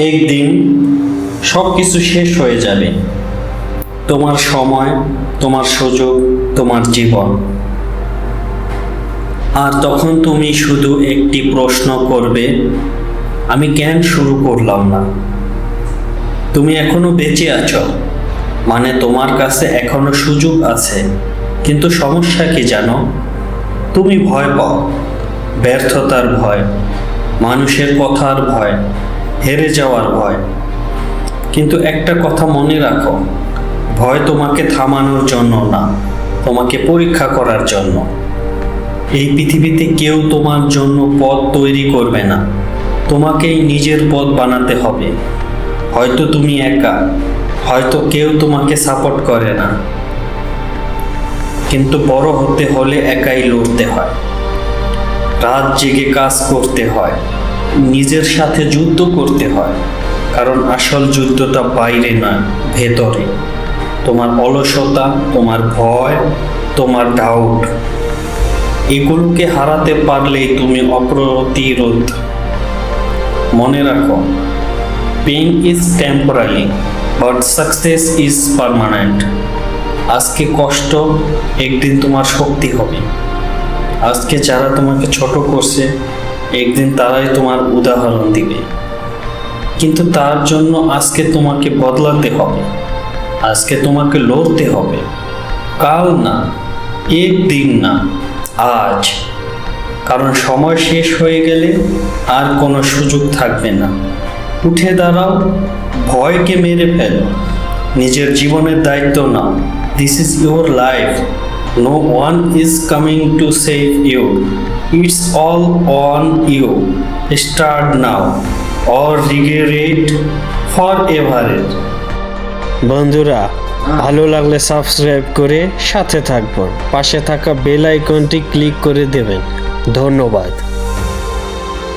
একদিন সব কিছু শেষ হয়ে যাবে। তোমার সময়, তোমার সুযোগ, তোমার জীবন। আর তখন তুমি শুধু একটি প্রশ্ন করবে, আমি কেন শুরু করলাম না? তুমি এখনো বেঁচে আছো, মানে তোমার কাছে এখনো সুযোগ আছে। কিন্তু সমস্যা কি জানো? তুমি ভয় পাও, ব্যর্থতার ভয়, মানুষের কথার ভয়, হেরে যাওয়ার ভয়। কিন্তু একটা কথা মনে রাখো, ভয় তোমাকে থামানোর জন্য না, তোমাকে পরীক্ষা করার জন্য। এই পৃথিবীতে কেউ তোমার জন্য পথ তৈরি করবে না, তোমাকেই নিজের পথ বানাতে হবে। হয়তো তুমি একা, হয়তো কেউ তোমাকে সাপোর্ট করে না, কিন্তু বড় হতে হলে একাই লড়তে হয়, রাত জেগে কাজ করতে হয়, নিজের সাথে যুদ্ধ করতে হয়। কারণ আসল যুদ্ধটা বাইরে নয়, ভেতরে। তোমার অলসতা, তোমার ভয়, তোমার ডাউট, এগুলোকে হারাতে পারলেই তুমি অপ্রতিরোধ। মনে রাখো, pain is temporary but success is permanent. আজকে কষ্ট, একদিন তোমার শক্তি হবে। আজকে যারা তোমাকে ছোট করছে, একদিন তারাই তোমার উদাহরণ দিবে। কিন্তু তার জন্য আজকে তোমাকে বদলাতে হবে, আজকে তোমাকে লড়তে হবে। কাল না, একদিন না, আজ। কারণ সময় শেষ হয়ে গেলে আর কোনো সুযোগ থাকবে না। উঠে দাঁড়াও, ভয়কে মেরে ফেলো, নিজের জীবনের দায়িত্ব নাও। This is your life, no one is coming to save you, it's all on you. Start now or regret forever এভার। বন্ধুরা, ভালো লাগলে সাবস্ক্রাইব করে সাথে থাকবেন, পাশে থাকা বেল আইকনটি ক্লিক করে দেবেন। ধন্যবাদ।